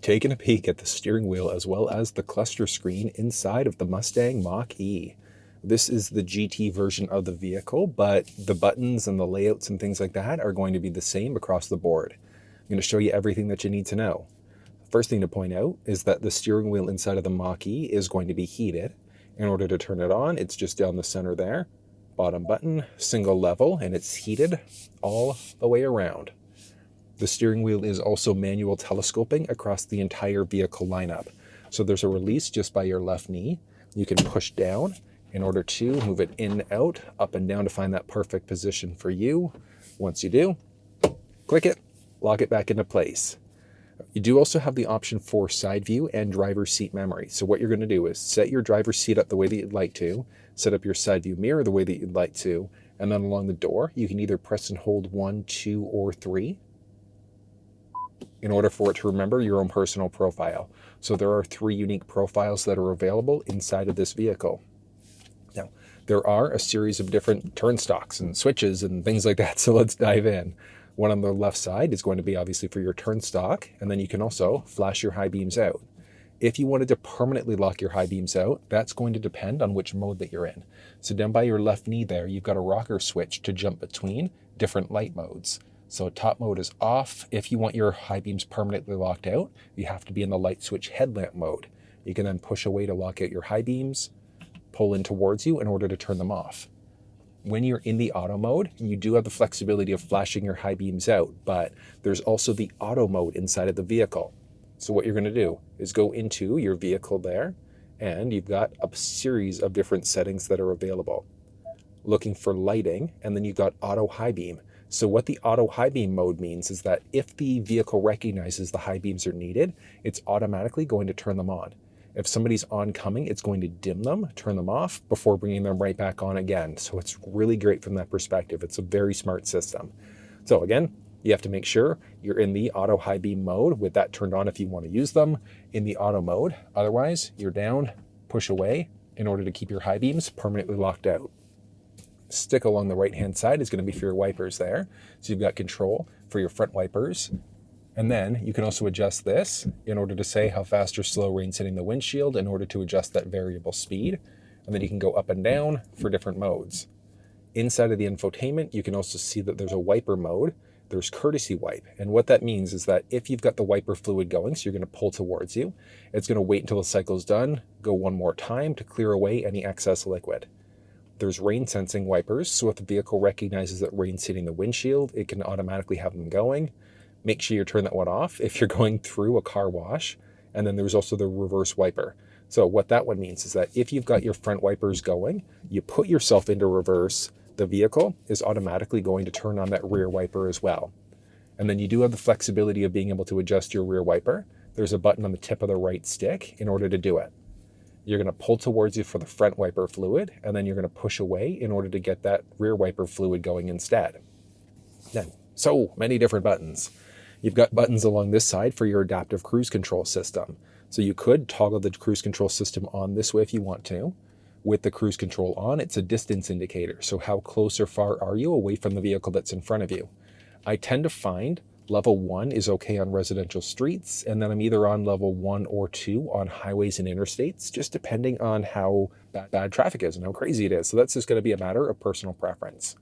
taken a peek at the steering wheel as well as the cluster screen inside of the Mustang Mach-E. This is the GT version of the vehicle, but the buttons and the layouts and things like that are going to be the same across the board. I'm going to show you everything that you need to know. First thing to point out is that the steering wheel inside of the Mach-E is going to be heated. In order to turn it on, it's just down the center there. Bottom button, single level, and it's heated all the way around. The steering wheel is also manual telescoping across the entire vehicle lineup. So there's a release just by your left knee. You can push down in order to move it in, out, up and down to find that perfect position for you. Once you do, click it, lock it back into place. You do also have the option for side view and driver's seat memory. So what you're going to do is set your driver's seat up the way that you'd like to, set up your side view mirror the way that you'd like to, and then along the door, you can either press and hold 1, 2, or 3 in order for it to remember your own personal profile. So there are 3 unique profiles that are available inside of this vehicle. Now, there are a series of different turnstocks and switches and things like that, so let's dive in. One on the left side is going to be obviously for your turnstock, and then you can also flash your high beams out. If you wanted to permanently lock your high beams out, that's going to depend on which mode that you're in. So down by your left knee there, you've got a rocker switch to jump between different light modes. So top mode is off. If you want your high beams permanently locked out, you have to be in the light switch headlamp mode. You can then push away to lock out your high beams, pull in towards you in order to turn them off. When you're in the auto mode, you do have the flexibility of flashing your high beams out, but there's also the auto mode inside of the vehicle. So what you're going to do is go into your vehicle there, and you've got a series of different settings that are available. Looking for lighting, and then you've got auto high beam. So what the auto high beam mode means is that if the vehicle recognizes the high beams are needed, it's automatically going to turn them on. If somebody's oncoming, it's going to dim them, turn them off before bringing them right back on again. So it's really great from that perspective. It's a very smart system. So again, you have to make sure you're in the auto high beam mode with that turned on if you want to use them in the auto mode. Otherwise, you're down, push away in order to keep your high beams permanently locked out. Stick along the right-hand side is going to be for your wipers there. So you've got control for your front wipers. And then you can also adjust this in order to say how fast or slow rain's hitting the windshield in order to adjust that variable speed. And then you can go up and down for different modes. Inside of the infotainment, you can also see that there's a wiper mode. There's courtesy wipe. And what that means is that if you've got the wiper fluid going, so you're going to pull towards you, it's going to wait until the cycle's done, go one more time to clear away any excess liquid. There's rain sensing wipers, so if the vehicle recognizes that rain's hitting the windshield, it can automatically have them going. Make sure you turn that one off if you're going through a car wash. And then there's also the reverse wiper. So what that one means is that if you've got your front wipers going, you put yourself into reverse, the vehicle is automatically going to turn on that rear wiper as well. And then you do have the flexibility of being able to adjust your rear wiper. There's a button on the tip of the right stick in order to do it. You're going to pull towards you for the front wiper fluid, and then you're going to push away in order to get that rear wiper fluid going instead. Then, so many different buttons. You've got buttons along this side for your adaptive cruise control system. So you could toggle the cruise control system on this way if you want to. With the cruise control on, it's a distance indicator. So how close or far are you away from the vehicle that's in front of you? I tend to find level 1 is okay on residential streets, and then I'm either on level 1 or 2 on highways and interstates, just depending on how bad traffic is and how crazy it is. So that's just going to be a matter of personal preference.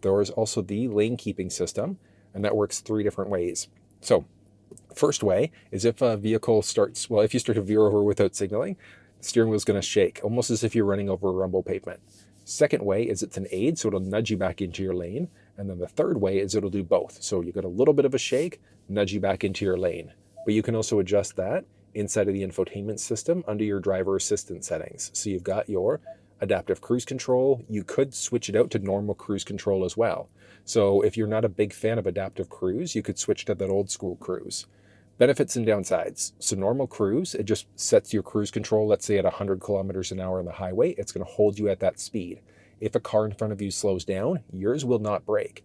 There is also the lane keeping system, and that works 3 different ways. So first way is if a vehicle starts, well, if you start to veer over without signaling, the steering wheel is going to shake, almost as if you're running over a rumble pavement. Second way is it's an aid, so it'll nudge you back into your lane. And then the third way is it'll do both. So you get a little bit of a shake, nudge you back into your lane. But you can also adjust that inside of the infotainment system under your driver assistance settings. So you've got your adaptive cruise control. You could switch it out to normal cruise control as well. So if you're not a big fan of adaptive cruise, you could switch to that old school cruise. Benefits and downsides. So normal cruise, it just sets your cruise control, let's say at 100 kilometers an hour on the highway, it's going to hold you at that speed. If a car in front of you slows down, yours will not brake.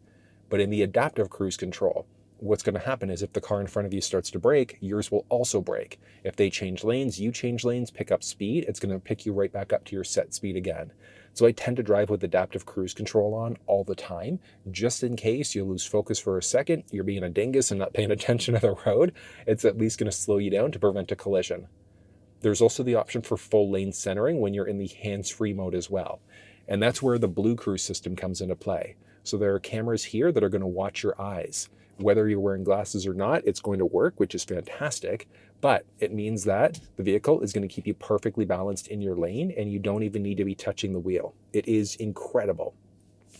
But in the adaptive cruise control, what's going to happen is if the car in front of you starts to brake, yours will also brake. If they change lanes, you change lanes, pick up speed, it's going to pick you right back up to your set speed again. So I tend to drive with adaptive cruise control on all the time, just in case you lose focus for a second, you're being a dingus and not paying attention to the road. It's at least going to slow you down to prevent a collision. There's also the option for full lane centering when you're in the hands-free mode as well. And that's where the Blue Cruise system comes into play. So there are cameras here that are going to watch your eyes. Whether you're wearing glasses or not, it's going to work, which is fantastic. But it means that the vehicle is going to keep you perfectly balanced in your lane and you don't even need to be touching the wheel. It is incredible.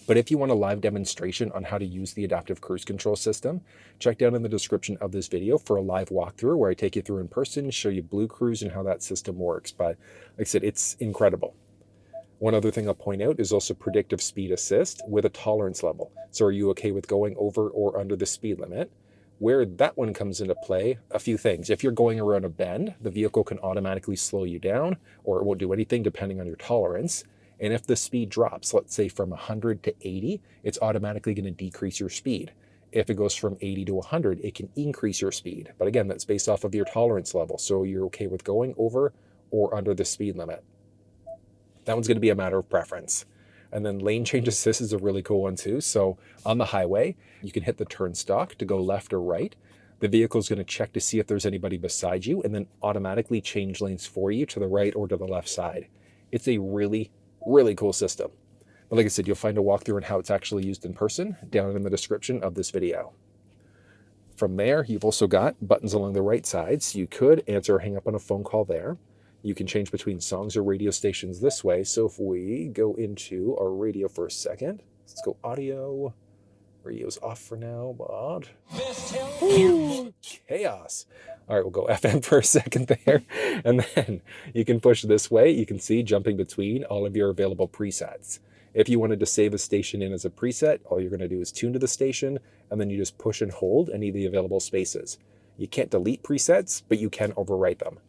But if you want a live demonstration on how to use the adaptive cruise control system, check down in the description of this video for a live walkthrough where I take you through in person, show you Blue Cruise and how that system works. But like I said, it's incredible. One other thing I'll point out is also predictive speed assist with a tolerance level. So are you okay with going over or under the speed limit? Where that one comes into play, a few things. If you're going around a bend, the vehicle can automatically slow you down, or it won't do anything depending on your tolerance. And if the speed drops, let's say from 100 to 80, it's automatically going to decrease your speed. If it goes from 80 to 100, it can increase your speed. But again, that's based off of your tolerance level. So you're okay with going over or under the speed limit. That one's going to be a matter of preference. And then lane change assist is a really cool one too. So on the highway, you can hit the turn stalk to go left or right. The vehicle is going to check to see if there's anybody beside you and then automatically change lanes for you to the right or to the left side. It's a really cool system. But like I said, you'll find a walkthrough on how it's actually used in person down in the description of this video. From there, you've also got buttons along the right side. So you could answer or hang up on a phone call there. You can change between songs or radio stations this way. So if we go into our radio for a second, let's go audio. Radio's off for now, but chaos. All right, we'll go FM for a second there. And then you can push this way. You can see jumping between all of your available presets. If you wanted to save a station in as a preset, all you're going to do is tune to the station, and then you just push and hold any of the available spaces. You can't delete presets, but you can overwrite them.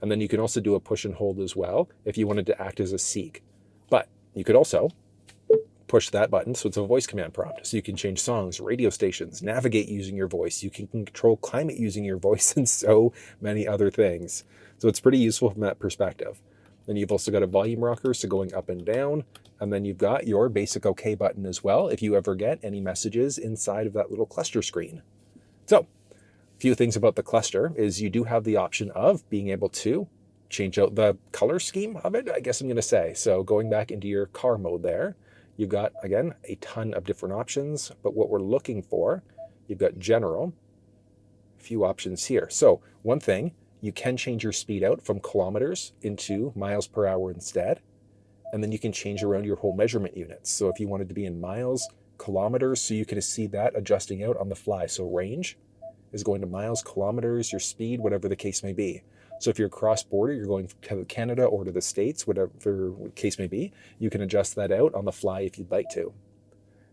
And then you can also do a push and hold as well if you wanted to act as a seek. But you could also push that button, so it's a voice command prompt. So you can change songs, radio stations, navigate using your voice. You can control climate using your voice and so many other things. So it's pretty useful from that perspective. Then you've also got a volume rocker, so going up and down. And then you've got your basic OK button as well if you ever get any messages inside of that little cluster screen. So few things about the cluster is you do have the option of being able to change out the color scheme of it, I guess I'm going to say. So going back into your car mode there, you've got, again, a ton of different options, but what we're looking for, you've got general, a few options here. So one thing, you can change your speed out from kilometers into miles per hour instead, and then you can change around your whole measurement units. So if you wanted to be in miles, kilometers, so you can see that adjusting out on the fly. So range is going to miles, kilometers, your speed, whatever the case may be. So if you're cross-border, you're going to Canada or to the States, whatever the case may be, you can adjust that out on the fly if you'd like to.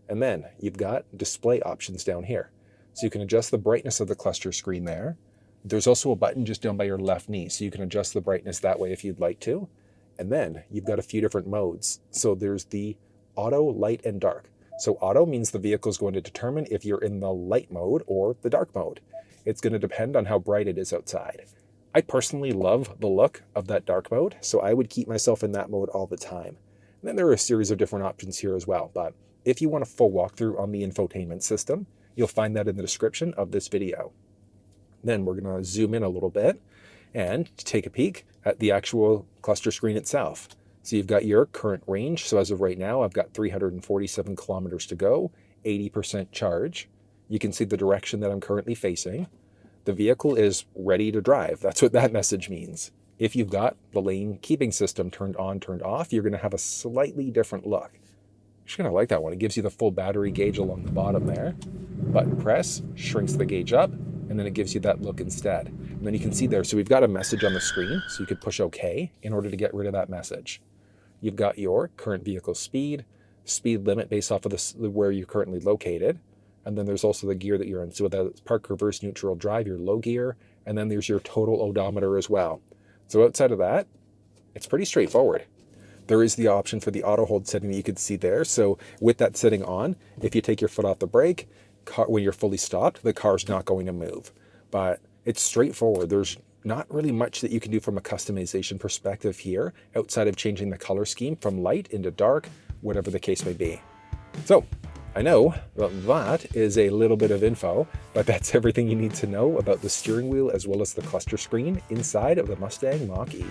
And then you've got display options down here. So you can adjust the brightness of the cluster screen there. There's also a button just down by your left knee, so you can adjust the brightness that way if you'd like to. And then you've got a few different modes. So there's the auto, light, and dark. So auto means the vehicle is going to determine if you're in the light mode or the dark mode. It's going to depend on how bright it is outside. I personally love the look of that dark mode, so I would keep myself in that mode all the time. And then there are a series of different options here as well, but if you want a full walkthrough on the infotainment system, you'll find that in the description of this video. Then we're going to zoom in a little bit and take a peek at the actual cluster screen itself. So you've got your current range. So as of right now, I've got 347 kilometers to go, 80% charge. You can see the direction that I'm currently facing. The vehicle is ready to drive. That's what that message means. If you've got the lane keeping system turned on, turned off, you're going to have a slightly different look. I'm just going to like that one. It gives you the full battery gauge along the bottom there. Button press shrinks the gauge up, and then it gives you that look instead. And then you can see there, so we've got a message on the screen, so you could push OK in order to get rid of that message. You've got your current vehicle speed, speed limit based off of where you're currently located, and then there's also the gear that you're in. So that's park, reverse, neutral, drive, your low gear, and then there's your total odometer as well. So outside of that, it's pretty straightforward. There is the option for the auto hold setting that you can see there. So with that setting on, if you take your foot off the brake, when you're fully stopped, the car's not going to move. But it's straightforward. There's not really much that you can do from a customization perspective here, outside of changing the color scheme from light into dark, whatever the case may be. So I know that is a little bit of info, but that's everything you need to know about the steering wheel as well as the cluster screen inside of the Mustang Mach-E.